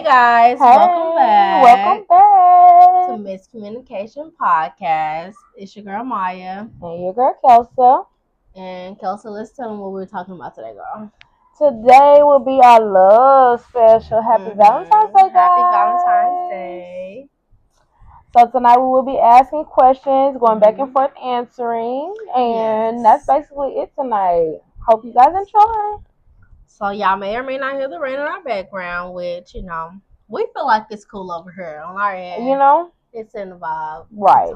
guys, Welcome welcome back to MISSCommunication podcast. It's your girl Maya, and your girl Kelsa. and Kelsey. Let's tell them what we're talking about today, girl. Today will be our love special. Happy Valentine's Day, guys. Happy Valentine's Day. So tonight we will be asking questions, going back and forth answering, and that's basically it tonight. Hope you guys enjoy. So y'all may or may not hear the rain in our background, which we feel like it's cool over here on our end. It's in the vibe, right?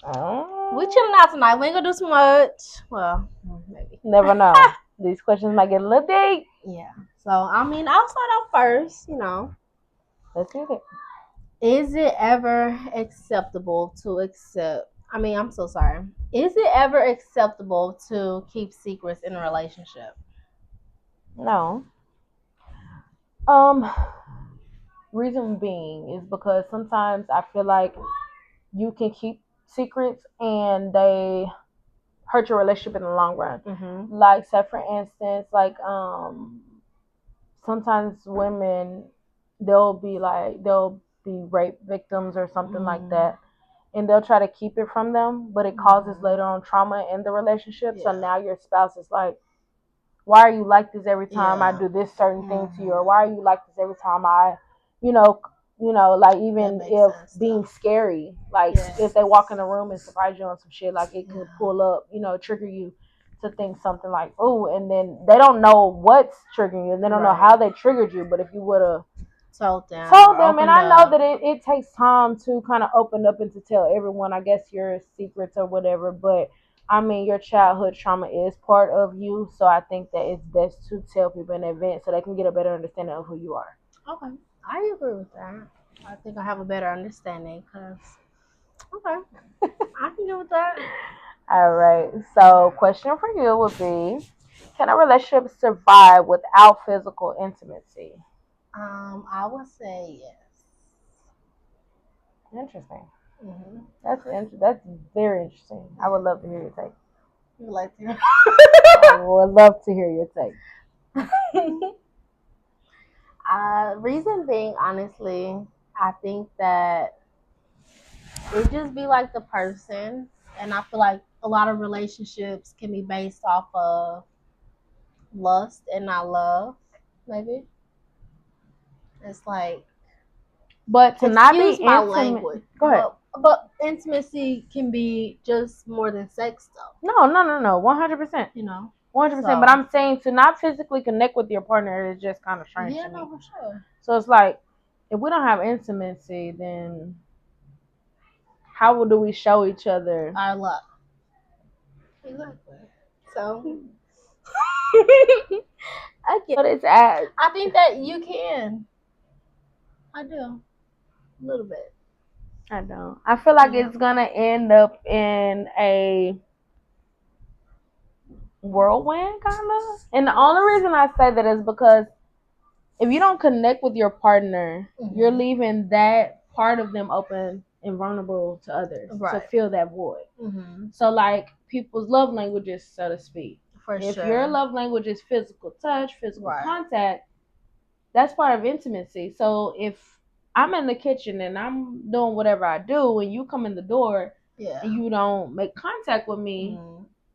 Tone, We chilling out tonight. We ain't gonna do so much. Well, maybe. Never know. These questions might get a little deep. Yeah. So I'll start out first. Let's get it. Is it ever acceptable to accept? I'm so sorry. Is it ever acceptable to keep secrets in a relationship? No. Reason being is because sometimes I feel like you can keep secrets and they hurt your relationship in the long run. Mm-hmm. Like, say for instance, sometimes women they'll be rape victims or something like that, and they'll try to keep it from them, but it causes later on trauma in the relationship. So now your spouse is like, why are you like this every time I do this certain thing to you, or why are you like this every time I like, even if being scary, like if they walk in the room and surprise you on some shit, like it could pull up, trigger you to think something like, oh, and then they don't know what's triggering you, and they don't know how they triggered you. But if you would have told them, and I know that it takes time to kind of open up and to tell everyone, I guess, your secrets or whatever, but your childhood trauma is part of you, so I think that it's best to tell people in advance so they can get a better understanding of who you are. Okay, I agree with that. I think I have a better understanding okay, I can get with that. All right, so question for you would be, can a relationship survive without physical intimacy? I would say yes. Interesting. Mm-hmm. That's very interesting. I would love to hear your take. You would like to hear? I would love to hear your take. Reason being, honestly, I think that it just be like the person, and I feel like a lot of relationships can be based off of lust and not love. Maybe it's like, but to not be my intimate. Language. Go ahead. But intimacy can be just more than sex, though. No, 100%. 100%. But I'm saying to not physically connect with your partner is just kind of strange to me. Yeah, no, for sure. So it's like, if we don't have intimacy, then how do we show each other our love? Exactly. So I get. But it's at. I think that you can. I do. A little bit. I don't. I feel like it's gonna end up in a whirlwind, kind of. And the only reason I say that is because if you don't connect with your partner, you're leaving that part of them open and vulnerable to others to fill that void. So, like, people's love languages, so to speak. If your love language is physical touch, physical contact, that's part of intimacy. So if I'm in the kitchen and I'm doing whatever I do, and you come in the door and you don't make contact with me,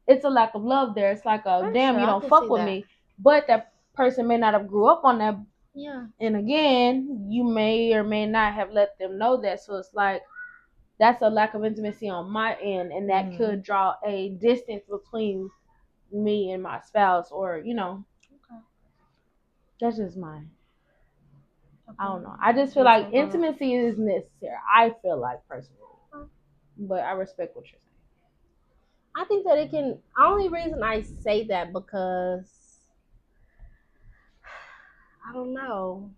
it's a lack of love there. It's like, you don't fuck with me. But that person may not have grew up on that. Yeah. And again, you may or may not have let them know that. So it's like, that's a lack of intimacy on my end, and that could draw a distance between me and my spouse, or Okay. That's just mine. Okay. I don't know. I just feel like intimacy is necessary. I feel like, personally, but I respect what you're saying. I think that it can. Only reason I say that because I don't know.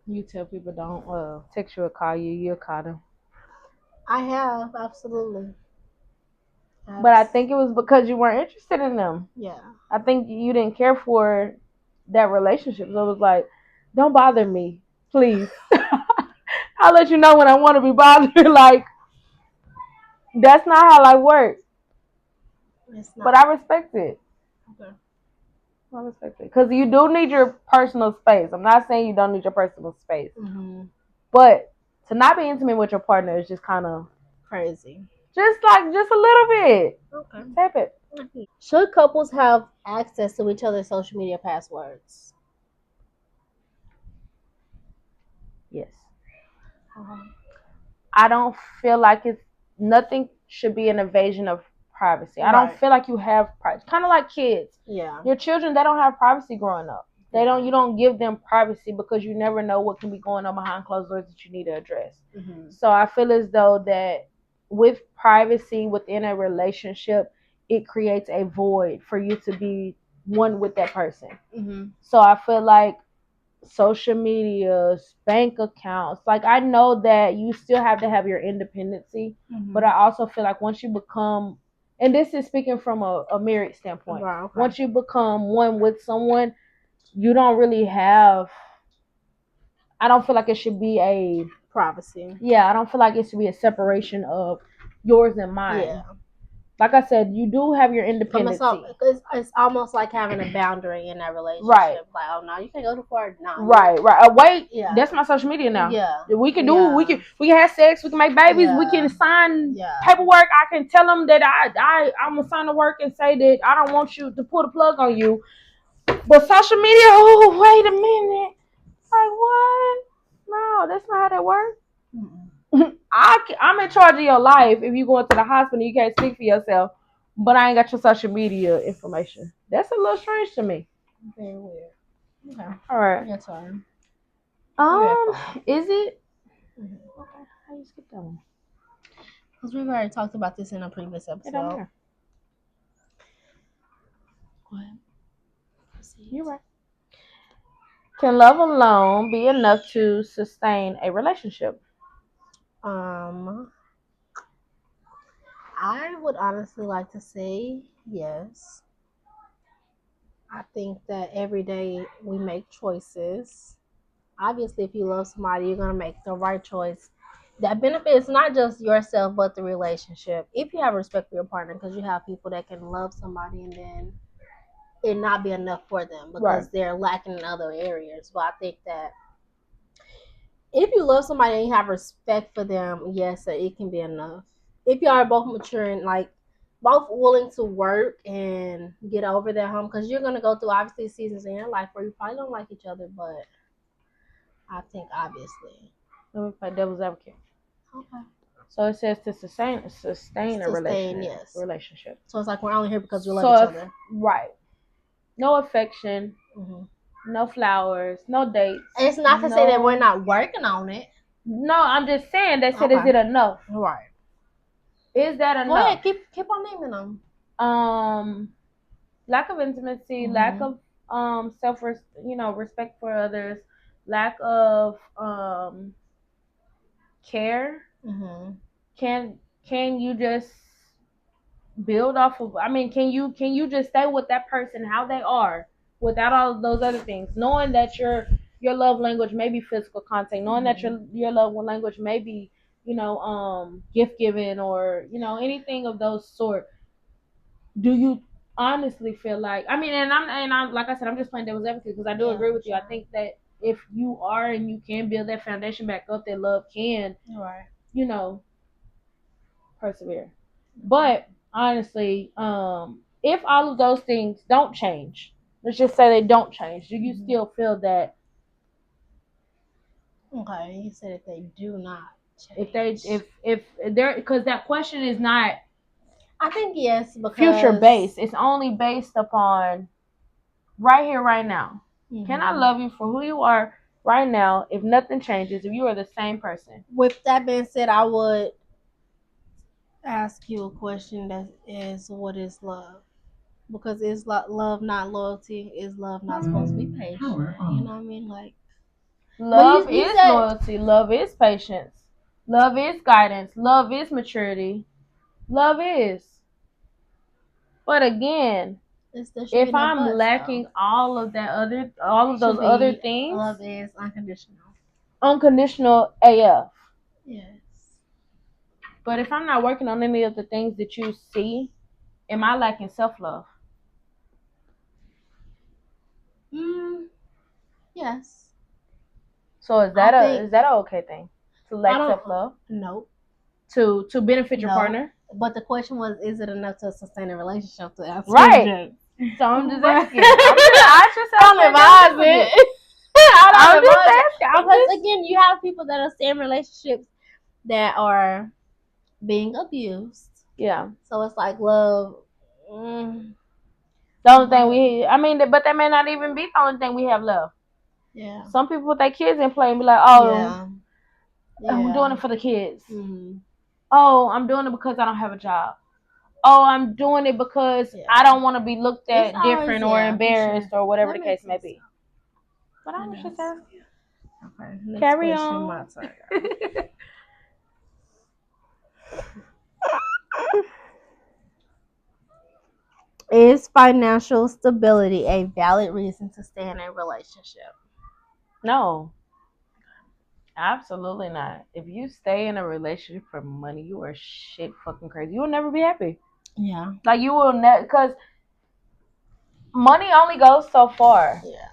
You tell people don't text you or call you, you'll call them. I have, absolutely. But I think it was because you weren't interested in them. Yeah. I think you didn't care for that relationship. So it was like, don't bother me, please. I'll let you know when I want to be bothered. Like, that's not how life works. But I respect it. Okay. I respect it because you do need your personal space. I'm not saying you don't need your personal space, but to not be intimate with your partner is just kind of crazy. Just a little bit. Okay. Tap it. Should couples have access to each other's social media passwords? Yes. I don't feel like nothing should be an invasion of privacy. I don't feel like you have privacy. Kind of like kids. Yeah. Your children, they don't have privacy growing up. You don't give them privacy because you never know what can be going on behind closed doors that you need to address. So I feel as though that with privacy within a relationship, it creates a void for you to be one with that person. So I feel like social media, bank accounts. Like I know that you still have to have your independency, but I also feel like once you become, and this is speaking from a married standpoint, once you become one with someone, you don't really have. I don't feel like it should be a privacy. Yeah, I don't feel like it should be a separation of yours and mine. Yeah. Like I said, you do have your independence. It's almost like having a boundary in that relationship. Right. Like, oh no, you can't go too far. No. Right. Wait. Yeah. That's my social media now. Yeah. We can do. Yeah. We can have sex. We can make babies. Yeah. We can sign paperwork. I can tell them that I'm gonna sign the work and say that I don't want you to pull the plug on you. But social media. Oh, wait a minute. Like what? No, that's not how that works. I'm in charge of your life. If you go into the hospital, you can't speak for yourself, but I ain't got your social media information. That's a little strange to me. Very weird. Okay. All right. Your turn. Is it? Okay. How you skip that one? Because we've already talked about this in a previous episode. What? You're right. Can love alone be enough to sustain a relationship? I would honestly like to say yes. I think that every day we make choices. Obviously, if you love somebody, you're going to make the right choice. That benefits not just yourself, but the relationship. If you have respect for your partner, because you have people that can love somebody and then it not be enough for them because they're lacking in other areas. But I think that if you love somebody and you have respect for them, yes, it can be enough. If y'all are both mature and like both willing to work and get over that hump, because you're gonna go through obviously seasons in your life where you probably don't like each other, but I think obviously. Let me play devil's advocate. Okay. So it says to sustain a relationship. So it's like we're only here because we love each other. Right. No affection. No flowers. No dates. And it's not to say that we're not working on it. No, I'm just saying that said, is it enough? Right. Is that enough? Go ahead, keep on naming them. Lack of intimacy, lack of respect for others, lack of care. Can you just build off of? I mean, can you just stay with that person how they are without all of those other things, knowing that your love language may be physical contact, knowing that your love language may be gift giving or anything of those sort. Do you honestly feel like, I mean, and I'm like I said, I'm just playing devil's advocate because I do agree with you. I think that if you are and you can build that foundation back up, that love can persevere. But honestly, if all of those things don't change, let's just say they don't change, do you still feel that? Okay, you said if they do not change. If they're, because that question is not, I think yes, because future based. It's only based upon right here, right now. Can I love you for who you are right now if nothing changes, if you are the same person? With that being said, I would ask you a question that is, what is love? Because is love not loyalty? Is love not supposed to be patient? You know what I mean? Like, love is loyalty. Love is patience. Love is guidance. Love is maturity. Love is. But again, if I'm lacking all of those other things, love is unconditional. Unconditional AF. Yes. But if I'm not working on any of the things that you see, am I lacking self-love? Yes. So is that an okay thing to lack self love? Nope. To benefit your partner? But the question was, is it enough to sustain a relationship? To answer right. So I'm just asking. I just don't advise it. I'm just asking. Because again, you have people that are staying in relationships that are being abused. Yeah. So it's like love. The only thing but that may not even be the only thing we have left. Yeah. Some people put their kids in play and be like, oh, I'm doing it for the kids. Mm-hmm. Oh, I'm doing it because I don't have a job. Oh, I'm doing it because I don't want to be looked at different or embarrassed or whatever the case may be. But I was just asking. Okay. Next Carry question, on. My turn. Is financial stability a valid reason to stay in a relationship? No. Absolutely not. If you stay in a relationship for money, you are shit fucking crazy. You will never be happy. Yeah. Like you will never, because money only goes so far. Yeah.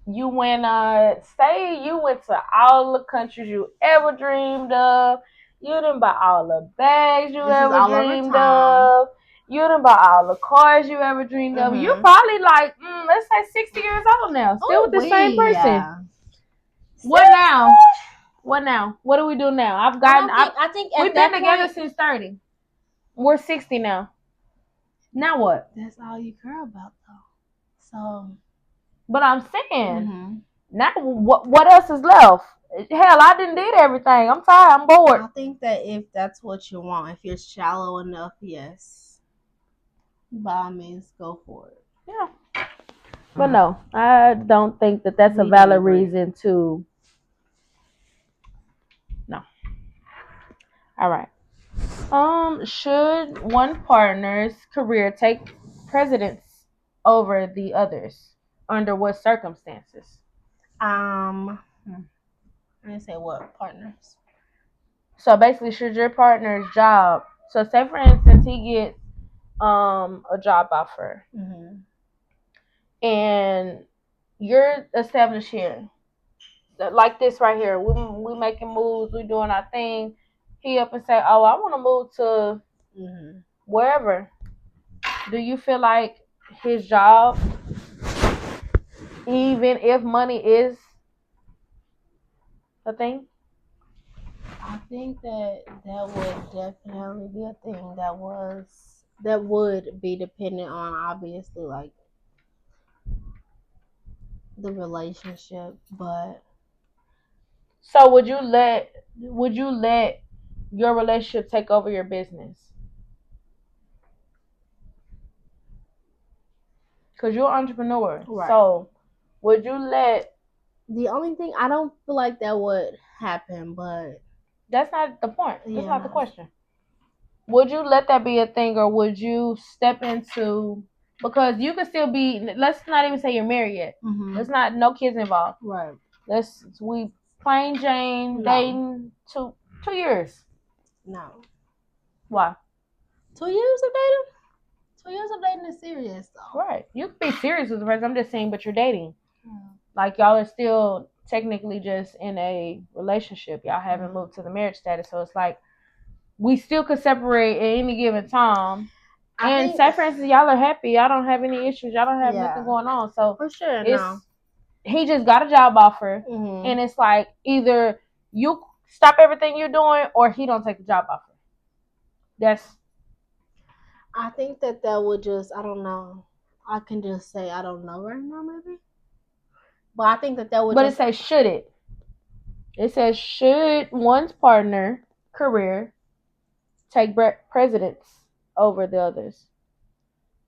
You went, say you went to all the countries you ever dreamed of. You didn't buy all the bags you ever dreamed of. You didn't buy all the cars you ever dreamed of. You're probably like, let's say 60 years old now, still with the same person. Yeah. What now? What now? What do we do now? I think we've been together since 30. We're 60 now. Now what? That's all you care about, though. So. But I'm saying, now what else is left? Hell, I did everything. I'm tired. I'm bored. I think that if that's what you want, if you're shallow enough, yes, by all means, go for it. Yeah. But no, I don't think that that's a valid reason to. No. All right. Should one partner's career take precedence over the others? Under what circumstances? I didn't say what partners. So basically, should your partner's job? So say for instance, he gets a job offer, and you're established here, like this right here. We making moves. We doing our thing. He up and say, "Oh, I want to move to wherever." Do you feel like his job, even if money is a thing? I think that would definitely be a thing that would be dependent on, obviously, like the relationship. But so would you let your relationship take over your business? Because you're an entrepreneur. Right. So would you let... The only thing, I don't feel like that would happen, but... That's not the point. That's not the question. Would you let that be a thing, or would you step into... Because you could still be... Let's not even say you're married yet. Let's not... No kids involved. Right. We plain Jane dating 2 years. No. Why? 2 years of dating? 2 years of dating is serious, though. Right. You could be serious with the person. I'm just saying, but you're dating. Like, y'all are still technically just in a relationship. Y'all haven't moved to the marriage status. So it's like, we still could separate at any given time. And say, for instance, y'all are happy. Y'all don't have any issues. Y'all don't have nothing going on. So for sure, he just got a job offer. And it's like, either you stop everything you're doing, or he don't take the job offer. I think that would just, I don't know. I can just say I don't know right now, maybe. But I think that would. But it says should it. It says should one's partner career take precedence over the others?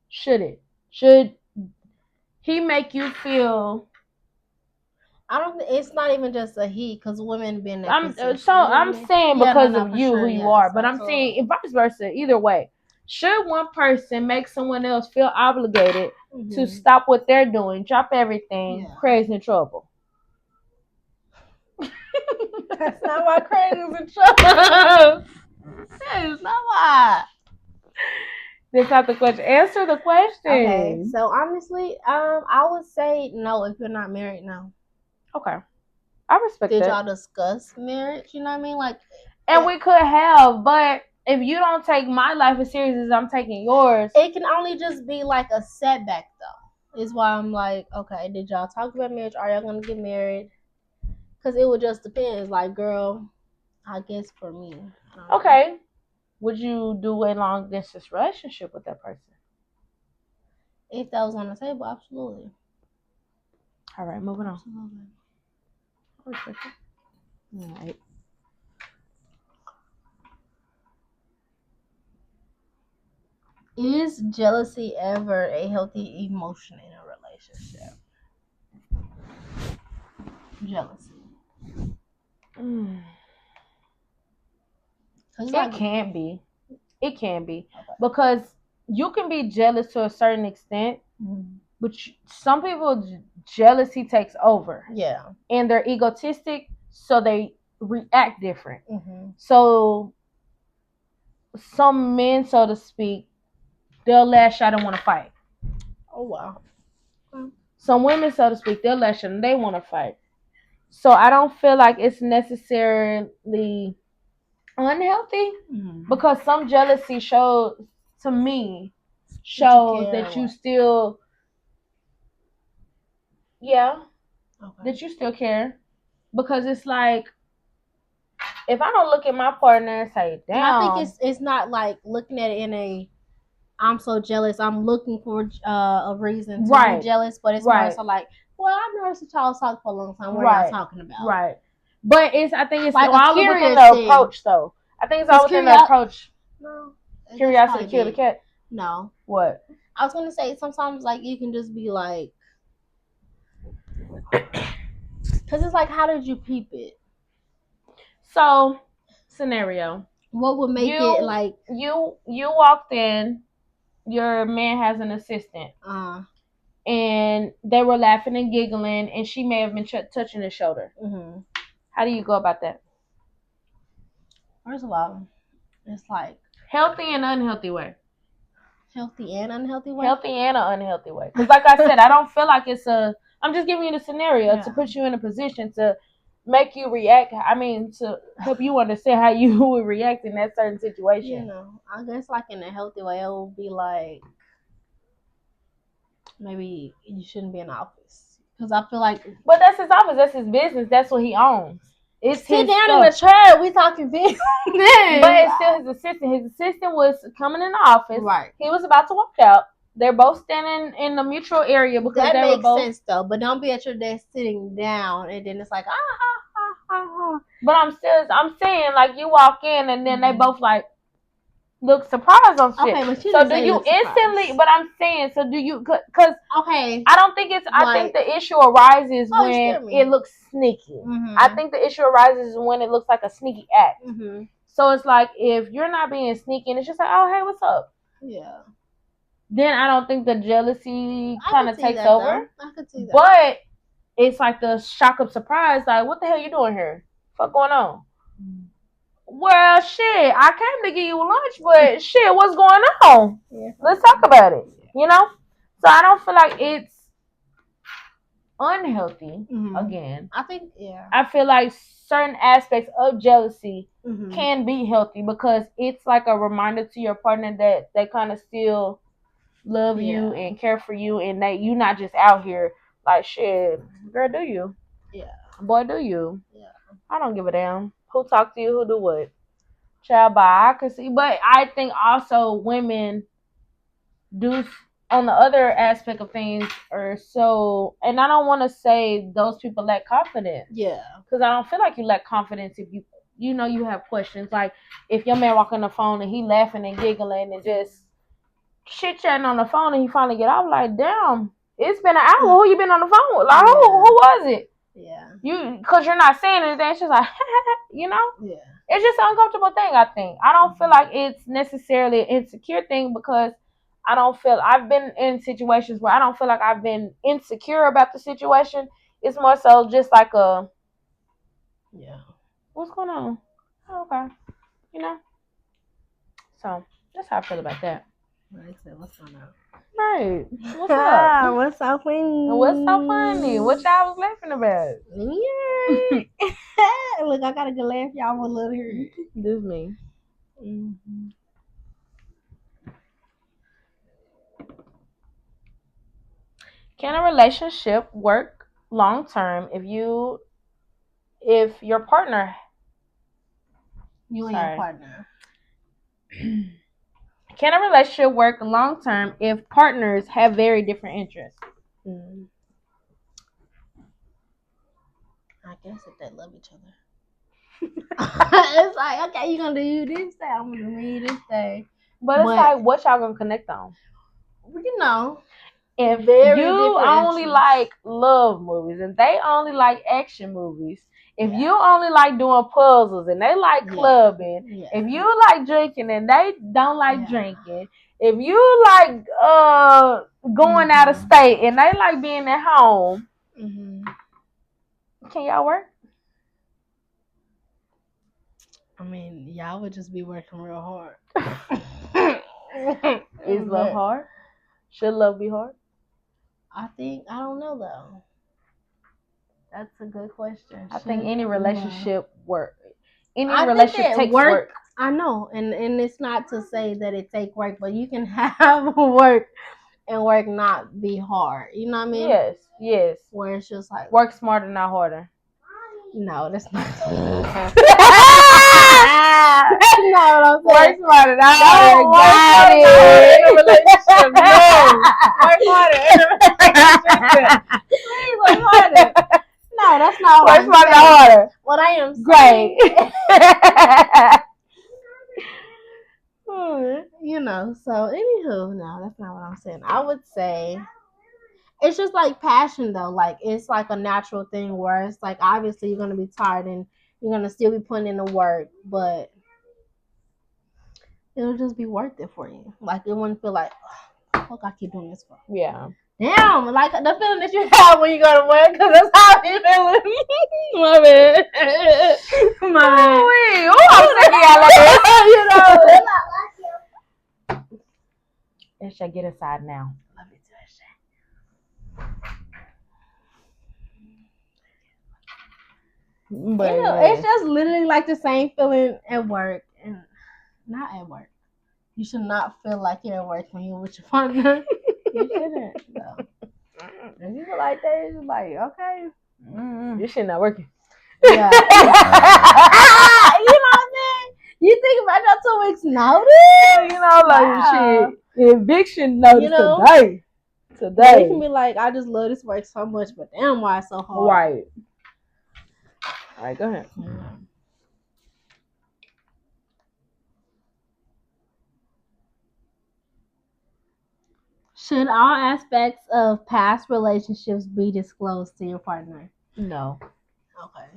Should it? Should he make you feel? I don't. It's not even just a he, because women being. I'm saying because of you, who you are, but I'm saying vice versa. Either way, should one person make someone else feel obligated to stop what they're doing, drop everything, crazy in trouble? That's not why crazy is in trouble. That is not why. That's not the question. Answer the question. Okay, so honestly, I would say no if you're not married now. Okay. I respect Did that. y'all discuss marriage? You know what I mean? Like, And we could have, but if you don't take my life as serious as I'm taking yours, it can only just be like a setback though. Is why I'm like, okay, did y'all talk about marriage? Are y'all gonna get married? Because it would just depend. It's like, girl, I guess for me. Okay. Would you do a long distance relationship with that person? If that was on the table, absolutely. All right, moving on. Absolutely. All right. Is jealousy ever a healthy emotion in a relationship? Jealousy. It can be. It can be. Okay. Because you can be jealous to a certain extent, but some people jealousy takes over. Yeah. And they're egotistic, so they react different. So some men, so to speak, they'll lash out and want to fight. Oh wow. Some women, so to speak, they'll lash out and they want to fight. So I don't feel like it's necessarily unhealthy because some jealousy shows to me that you still that you still care, because it's like if I don't look at my partner and say, damn. And I think it's not like looking at it in a I'm so jealous, I'm looking for a reason to be jealous, but it's more so like, well, I've noticed that y'all talk for a long time. What are y'all talking about? Right. But I think it's like all within the approach, though. I think it's all within the approach. No. Curiosity killed the cat. No. What? I was gonna say sometimes like you can just be like, because it's like, how did you peep it? So, scenario. What would make it like you walked in, your man has an assistant, and they were laughing and giggling, and she may have been touching his shoulder. How do you go about that? First of all, it's like healthy and unhealthy way. Healthy and unhealthy way? Healthy and an unhealthy way. Because like I said, I don't feel like it's I'm just giving you the scenario to put you in a position to make you react. I mean, to help you understand how you would react in that certain situation. You know, I guess like in a healthy way, it would be like, maybe you shouldn't be in office. Because I feel like... But that's his office. That's his business. That's what he owns. It's sit down stuff. In the chair. We talking business. But it's still his assistant. His assistant was coming in the office. Right. He was about to walk out. They're both standing in the mutual area because that they makes were both... sense though. But don't be at your desk sitting down and then it's like But I'm saying like you walk in and then they both like look surprised on shit. Okay, but so do you instantly? Surprised. But I'm saying, so do you? Because okay, I don't think it's. I think the issue arises when it looks sneaky. I think the issue arises when it looks like a sneaky act. So it's like if you're not being sneaky and it's just like, oh hey, what's up? Yeah. Then I don't think the jealousy kind of takes over. Though. I could see that. But it's like the shock of surprise. Like, what the hell you doing here? What's going on? Well, shit, I came to give you lunch, but shit, what's going on? Yeah. Let's talk about it, you know? So I don't feel like it's unhealthy, again. I think, yeah. I feel like certain aspects of jealousy can be healthy because it's like a reminder to your partner that they kind of still love you and care for you and that you not just out here like, shit, girl, do you? Yeah. Boy, do you? Yeah. I don't give a damn. Who talk to you? Who do what? Child, I can see. But I think also women do, on the other aspect of things, are so, and I don't want to say those people lack confidence. Yeah. Because I don't feel like you lack confidence if you know you have questions. Like if your man walk on the phone and he laughing and giggling and just chit-chatting on the phone and he finally get off, like, damn, it's been an hour. Who you been on the phone with? Like, who was it? Yeah. Because you're not saying anything. It's just like, you know? Yeah. It's just an uncomfortable thing, I think. I don't feel like it's necessarily an insecure thing because I've been in situations where I don't feel like I've been insecure about the situation. It's more so just like what's going on? Oh, okay. You know? So, that's how I feel about that. I said, what's going on? Right. What's up? What's so funny? What's so funny? What y'all was laughing about? Yeah. Look, I got a good laugh. Y'all want a little here. This is me. Mm-hmm. Can a relationship work long term if your partner And your partner. Can a relationship work long term if partners have very different interests? I guess if they love each other. It's like, okay, you're gonna do this day, I'm gonna do this day. But it's like, what y'all gonna connect on? You know, if you only like love movies and they only like action movies, if you only like doing puzzles and they like clubbing, if you like drinking and they don't like drinking, if you like going out of state and they like being at home, can y'all work? I mean, y'all would just be working real hard. Is love hard? Should love be hard? I don't know though. That's a good question. I think any relationship work. Any relationship takes work. I know, and it's not to say that it take work, but you can have work and work not be hard. You know what I mean? Yes. Where it's just like work smarter, not harder. No, that's not. That's not what I'm saying. Work smarter, not harder. Got it. Relationship, no. Work harder. Please work harder. No, that's not what work smarter, not harder. What I am saying. Great. You know, so anywho, no, that's not what I'm saying. I would say it's just like passion though. Like it's like a natural thing where it's like obviously you're gonna be tired and you're gonna still be putting in the work, but it'll just be worth it for you. Like it wouldn't feel like, oh, fuck, I keep doing this for. Yeah. Damn, like the feeling that you have when you go to work, because that's how you feeling. My bad. My bad. Oh, I'm sick of y'all like this. You know. It should get inside now. Love you too, But you know, it's just literally like the same feeling at work and not at work. You should not feel like you're at work when you're with your partner. You shouldn't, though. If you feel like that, it's just like, okay. This shit not working. Yeah. You know what I'm saying? You think about your 2 weeks notice? You know, like shit. Eviction notice today. You can be like, I just love this work so much, but damn, why it's so hard? Right. All right, go ahead. Should all aspects of past relationships be disclosed to your partner? No. Okay.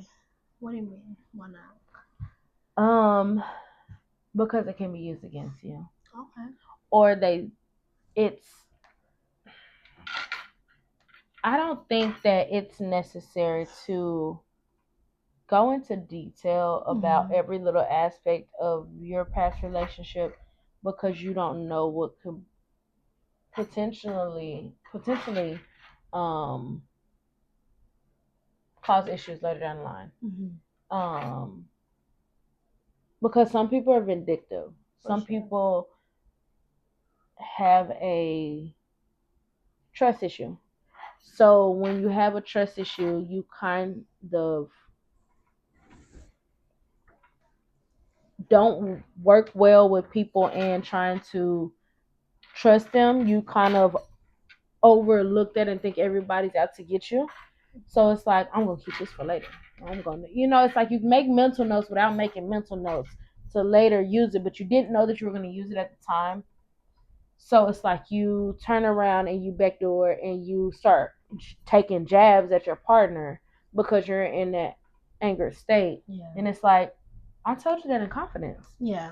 What do you mean? Why not? Because it can be used against you. Okay. Or I don't think that it's necessary to go into detail about every little aspect of your past relationship because you don't know what could potentially cause issues later down the line. Because some people are vindictive. Some people have a trust issue. So when you have a trust issue, you kind of don't work well with people and trying to trust them. You kind of overlook that and think everybody's out to get you. So it's like, I'm going to keep this for later. It's like you make mental notes without making mental notes to later use it, but you didn't know that you were going to use it at the time. So it's like you turn around and you backdoor and you start taking jabs at your partner because you're in that anger state. Yeah. And it's like, I told you that in confidence. Yeah.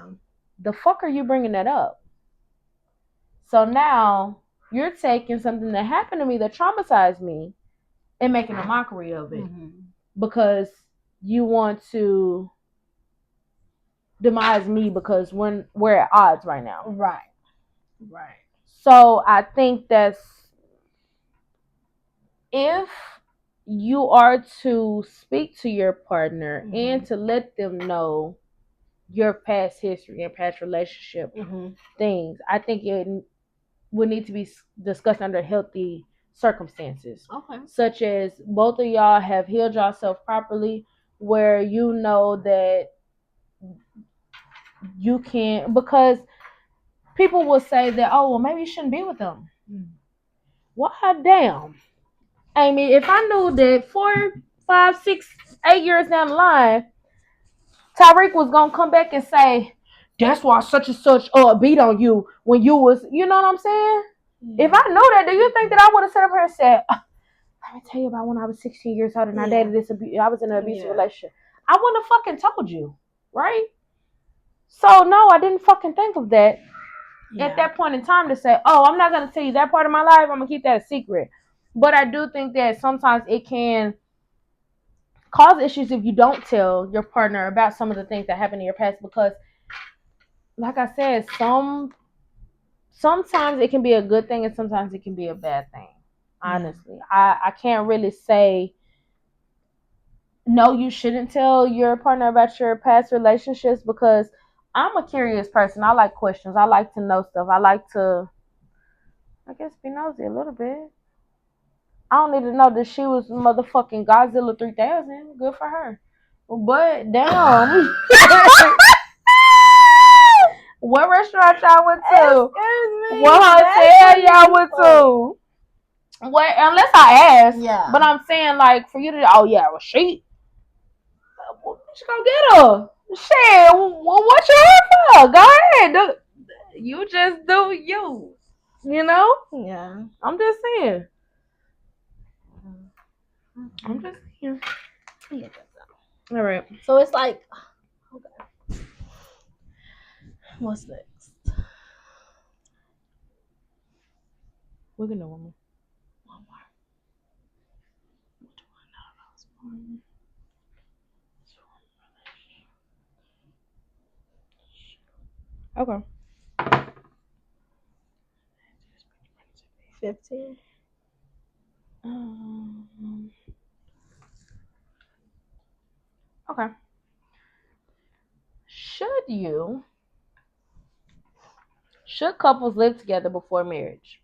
The fuck are you bringing that up? So now you're taking something that happened to me that traumatized me and making a mockery of it because you want to demise me because we're at odds right now. Right. Right. So I think that's if you are to speak to your partner and to let them know your past history and past relationship things, I think it would need to be discussed under healthy circumstances. Okay. Such as both of y'all have healed yourself properly, where you know that you can, because people will say that, oh, well, maybe you shouldn't be with them. Well, damn. I mean, if I knew that 4, 5, 6, 8 years down the line, Tyreek was gonna come back and say, "That's why such and such beat on you when you was," you know what I'm saying? Yeah. If I know that, do you think that I would have set up here and said, "Let me tell you about when I was 16 years old and I dated this I was in an abusive relationship"? I wouldn't have fucking told you, right? So no, I didn't fucking think of that at that point in time to say, "Oh, I'm not gonna tell you that part of my life. I'm gonna keep that a secret." But I do think that sometimes it can cause issues if you don't tell your partner about some of the things that happened in your past, because like I said, sometimes it can be a good thing and sometimes it can be a bad thing. Honestly, I can't really say no, you shouldn't tell your partner about your past relationships, because I'm a curious person. I like questions. I like to know stuff. I like to, I guess, be nosy a little bit. I don't need to know that she was motherfucking Godzilla 3000. Good for her. But damn. What restaurant y'all went to? What hotel y'all went to? What? Unless I ask. Yeah. But I'm saying, like, for you to, oh yeah, well, she go get her. Shit, what you here for? Go ahead. You just do you. You know? Yeah. I'm just saying. I'm just saying. Yeah. All right. So it's like, okay. What's next? We're gonna one more. Okay. 15. Okay. Should couples live together before marriage?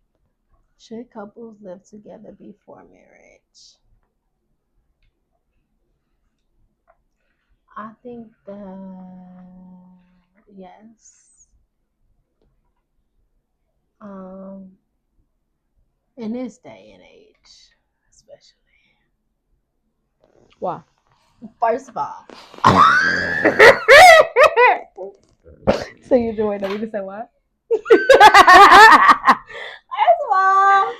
Should couples live together before marriage? I think that yes. In this day and age, especially. Why? First of all. So you're just waiting on me to say what? First of all,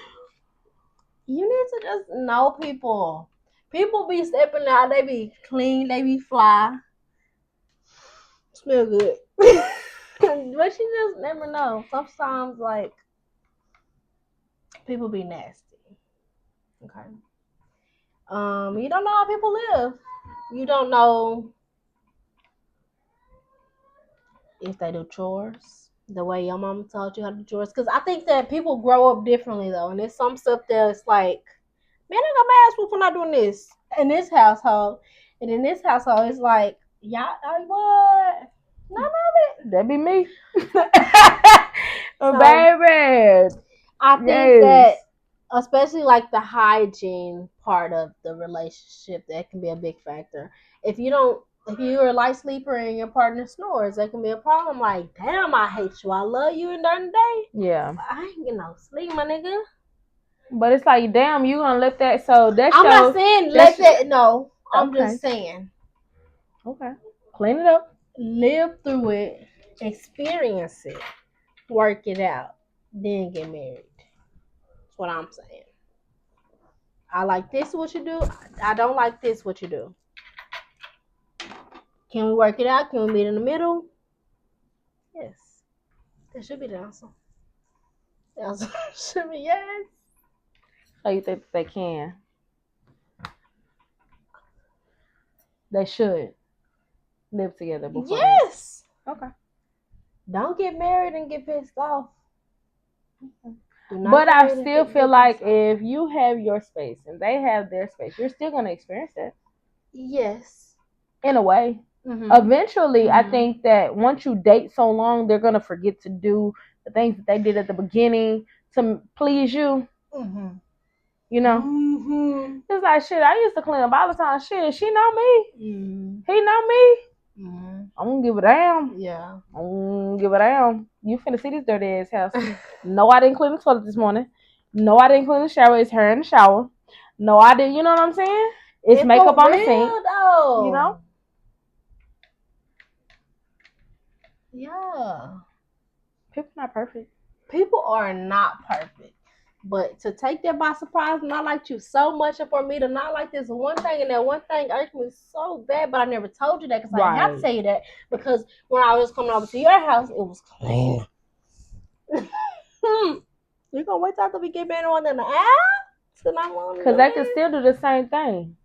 you need to just know people. People be stepping out, they be clean, they be fly. Smell good. But you just never know. Sometimes, like, people be nasty. Okay. You don't know how people live. You don't know if they do chores the way your mama taught you how to do chores. Because I think that people grow up differently, though. And there's some stuff that's like, man, I got my ass whooped for not doing this in this household. And in this household, it's like, y'all, what? None of it. That be me. So, baby. I think that, especially like the hygiene part of the relationship, that can be a big factor. If you're a light sleeper and your partner snores, that can be a problem. Like, damn, I hate you. I love you and during the day. Yeah. But I ain't getting no sleep, my nigga. But it's like, damn, you gonna let that? So that's I'm not saying let that. No, I'm just saying. Okay. Clean it up. Live through it. Experience it. Work it out. Then get married. That's what I'm saying. I like this, what you do. I don't like this, what you do. Can we work it out? Can we meet in the middle? Yes. That should be the answer. The answer should be yes. So you think they can? They should live together before. Yes. Marriage. Okay. Don't get married and get pissed off. But I still feel like if you have your space and they have their space, you're still gonna experience that. Yes. In a way. Eventually, I think that once you date so long, they're gonna forget to do the things that they did at the beginning to please you. You know, it's like shit. I used to clean up all the time. Shit, she know me. He know me. I'm gonna give a damn. Yeah. I'm gonna give a damn. You finna see this dirty ass house. No, I didn't clean the toilet this morning. No, I didn't clean the shower. It's her in the shower. No, I didn't. You know what I'm saying? It's makeup on the sink. Though. You know. Yeah. People not perfect. People are not perfect. But to take that by surprise, and I liked you so much, and for me to not like this one thing, and that one thing irked me so bad, but I never told you that because I have to tell you that because when I was coming over to your house, it was clean. You gonna wait till we get better on than the app? Because they can still do the same thing.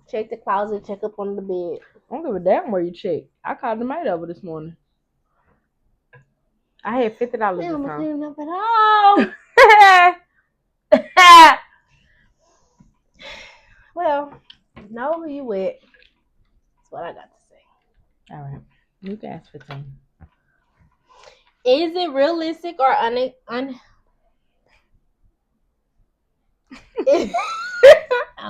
Check the closet, check up on the bed. I don't give a damn where you check. I called the maid over this morning. I had $50 this time. They don't clean up at all. Well, know who you with. That's what I got to say. All right. You can ask 15. Is it realistic or I'm trying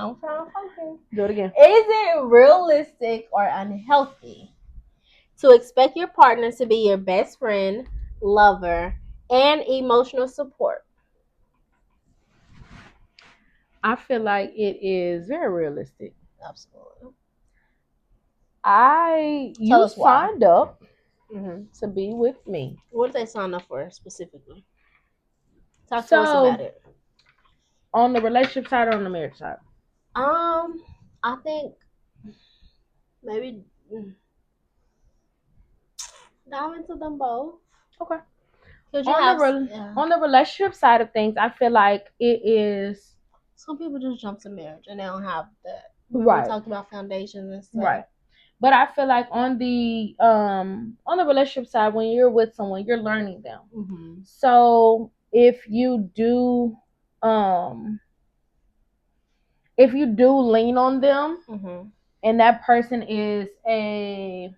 to focus. Do it again. Is it realistic or unhealthy to expect your partner to be your best friend, lover, and emotional support? I feel like it is very realistic. Absolutely. You signed up to be with me. What did they sign up for specifically? Talk to us about it. On the relationship side or on the marriage side? I think maybe dive into them both. Okay. On the relationship side of things, I feel like it is. Some people just jump to marriage and they don't have that. Right. We talked about foundations and stuff. Right. But I feel like on the relationship side, when you're with someone, you're learning them. So if you do lean on them, and that person is they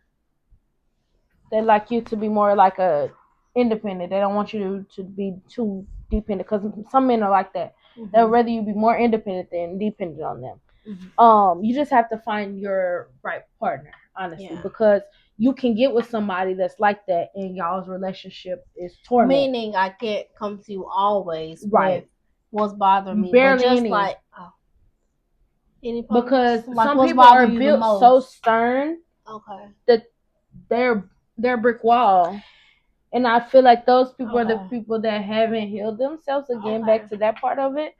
like you to be more like a independent. They don't want you to be too dependent because some men are like that. They'd rather you be more independent than dependent on them. You just have to find your right partner, honestly, because you can get with somebody that's like that and y'all's relationship is torment. Meaning I can't come to you always with what's bothering me. Barely but just any. Like because some people are built so stern that they're brick wall. And I feel like those people are the people that haven't healed themselves again back to that part of it.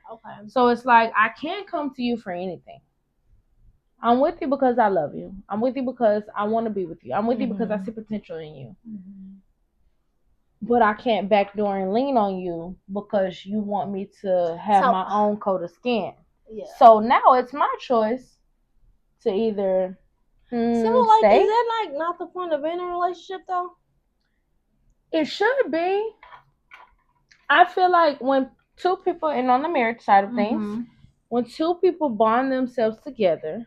So it's like, I can't come to you for anything. I'm with you because I love you. I'm with you because I want to be with you. I'm with you because I see potential in you. But I can't backdoor and lean on you because you want me to have my own coat of skin. Yeah. So now it's my choice to either so like, stay. Is that like not the point of being in a relationship though? It should be. I feel like when two people, and on the marriage side of things, when two people bond themselves together,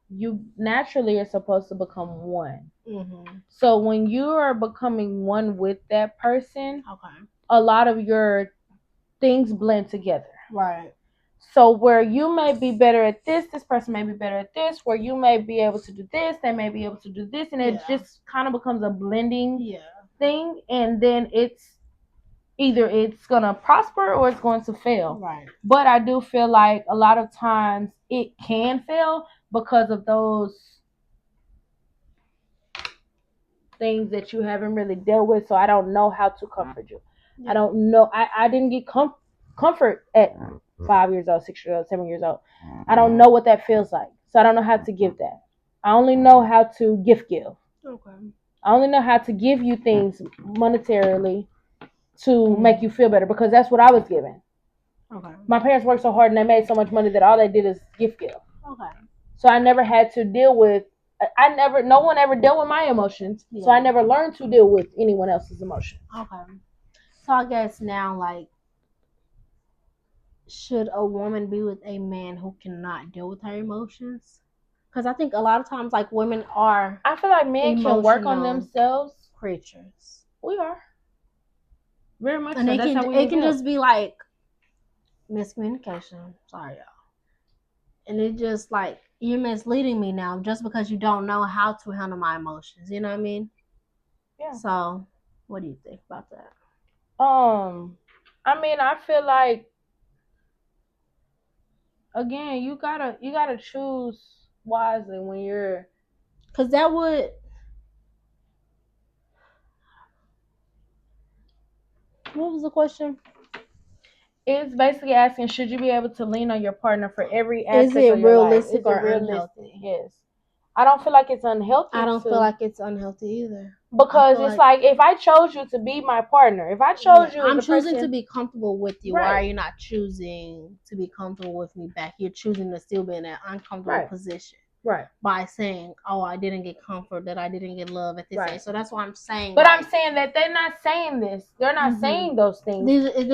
you naturally are supposed to become one. So when you are becoming one with that person, a lot of your things blend together. Right. So where you may be better at this person may be better at this. Where you may be able to do this, they may be able to do this. And it just kind of becomes a blending thing. And then it's going to prosper or it's going to fail. Right. But I do feel like a lot of times it can fail because of those things that you haven't really dealt with. So I don't know how to comfort you. I don't know. I didn't get comfort at 5 years old, 6 years old, 7 years old. I don't know what that feels like. So I don't know how to give that. I only know how to give. Okay. I only know how to give you things monetarily to make you feel better because that's what I was given. Okay. My parents worked so hard and they made so much money that all they did is give. Okay. So I never had to deal with no one ever dealt with my emotions, so I never learned to deal with anyone else's emotions. Okay. So I guess now, like, should a woman be with a man who cannot deal with her emotions? Because I think a lot of times, like, women are. I feel like men can work on themselves. Creatures. We are. Very much and so. It can just be like miscommunication. Sorry, y'all. And it just like you're misleading me now just because you don't know how to handle my emotions. You know what I mean? Yeah. So, what do you think about that? I mean, I feel like again, you gotta choose wisely when you're. Because that would. What was the question? It's basically asking, should you be able to lean on your partner for every Is aspect it of your life? realistic or unhealthy? Yes. I don't feel like it's unhealthy. I don't feel like it's unhealthy either. Because it's like if I chose you to be my partner, if I chose you, I'm choosing to be comfortable with you. Right. Why are you not choosing to be comfortable with me back? You're choosing to still be in that uncomfortable position. Right. By saying, oh, I didn't get comfort, that I didn't get love at this age. So that's why I'm saying. But I'm saying that they're not saying this. They're not saying those things.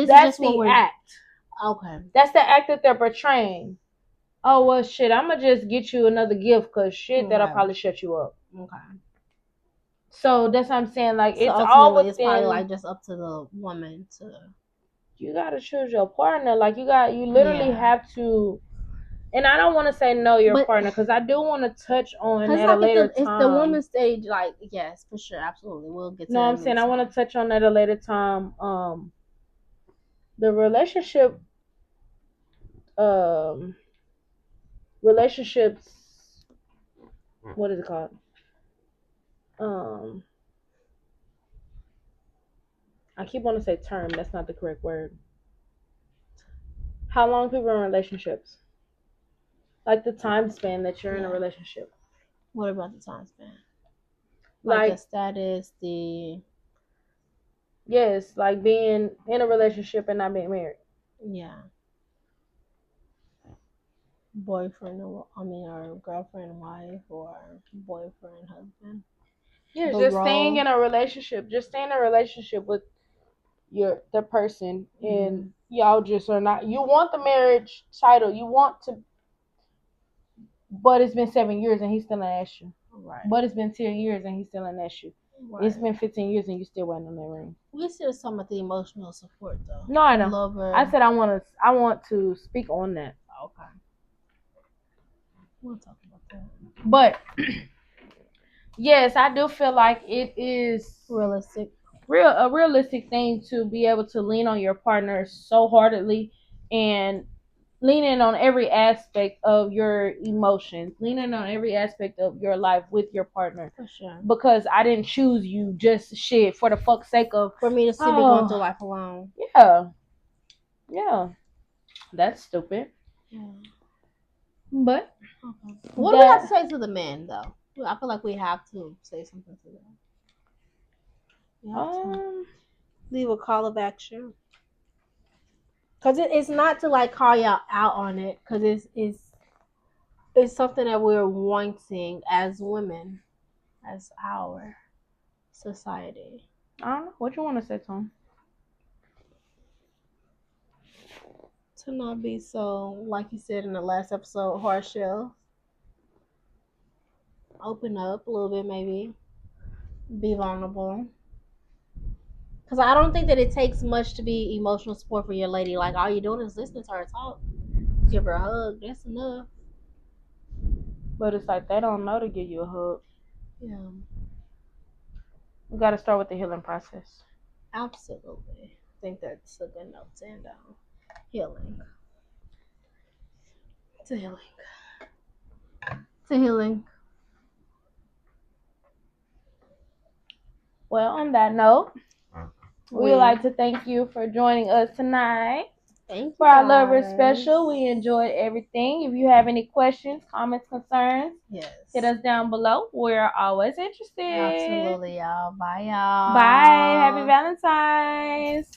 That's the act. Okay. That's the act that they're portraying. Oh, well, shit, I'm going to just get you another gift because shit, that'll probably shut you up. Okay. So that's what I'm saying. Like, it's all within. It's probably like just up to the woman to. You got to choose your partner. Like, you literally have to. And I don't want to say know your partner because I do want to touch on at a later time. It's the woman's stage, like, yes, for sure, absolutely. We'll get to that. No, I'm saying I want to touch on at a later time. The relationships, what is it called? I keep wanting to say term. That's not the correct word. How long people are in relationships? Like the time span that you're in a relationship. What about the time span? Like the status, the. Yes, like being in a relationship and not being married. Yeah. Boyfriend, or girlfriend, wife, or boyfriend, husband. Yeah, just staying in a relationship. Just stay in a relationship with the person, and y'all just are not. You want the marriage title. You want to, but it's been 7 years and he's still an issue. Right. But it's been 10 years and he's still an issue. Right. It's been 15 years and you still waiting on that ring. We still talking about the emotional support though. No, I know. I said I want to speak on that. Okay. We'll talk about that. But yes, I do feel like it is realistic. A realistic thing to be able to lean on your partner so heartedly and leaning on every aspect of your emotions, leaning on every aspect of your life with your partner. For sure. Because I didn't choose you just shit for the fuck's sake of for me to still be going through life alone. Yeah. Yeah. That's stupid. Yeah. But what do we have to say to the men though? I feel like we have to say something to them. Leave a call of action. Because it's not to like call y'all out on it, because it's something that we're wanting as women, as our society. I don't know. What you want to say, Tom? To not be so, like you said in the last episode, hard shell. Open up a little bit, maybe. Be vulnerable. Because I don't think that it takes much to be emotional support for your lady. Like, all you're doing is listening to her talk. Give her a hug. That's enough. But it's like they don't know to give you a hug. Yeah. We got to start with the healing process. Absolutely. I think that's a good note to end on. Healing. To healing. To healing. Well, on that note, we would like to thank you for joining us tonight. Thank you. For our Lovers Special, we enjoyed everything. If you have any questions, comments, concerns, hit us down below. We're always interested. Absolutely, y'all. Bye, y'all. Bye. Happy Valentine's.